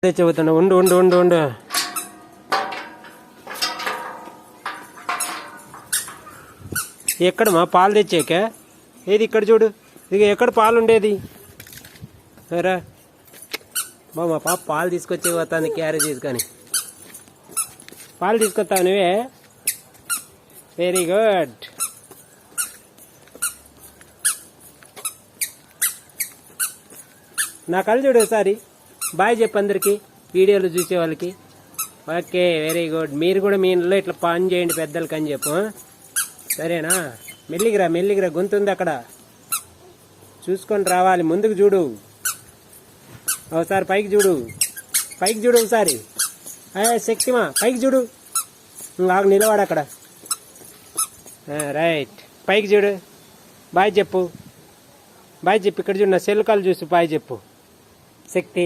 చెబుతున్నా ఉండు ఉండు ఉండు ఉండు ఎక్కడ మా పాలు తెచ్చాక ఏది ఇక్కడ చూడు ఇక ఎక్కడ పాలు ఉండేది రా బా మా పాప పాలు తీసుకొచ్చే పోతాను క్యారేజ్ తీసుకొని పాలు తీసుకొస్తావు నువ్వే వెరీ గుడ్ నా కళ్ళు చూడు ఒకసారి బాయ్ చెప్పు అందరికి వీడియోలు చూసే వాళ్ళకి ఓకే వెరీ గుడ్ మీరు కూడా మీ ఇంట్లో ఇట్లా పని చేయండి పెద్దలకి అని చెప్పు సరేనా మెల్లిగిరా గొంతు ఉంది అక్కడ చూసుకొని రావాలి ముందుకు చూడు ఒకసారి పైకి చూడు ఒకసారి శక్తిమా పైకి చూడు నాకు నిలవాడు అక్కడ రైట్ పైకి చూడు బాయ్ చెప్పు ఇక్కడ చూడు నా సెల్ కాల్ చూసి బాయ్ చెప్పు శక్తి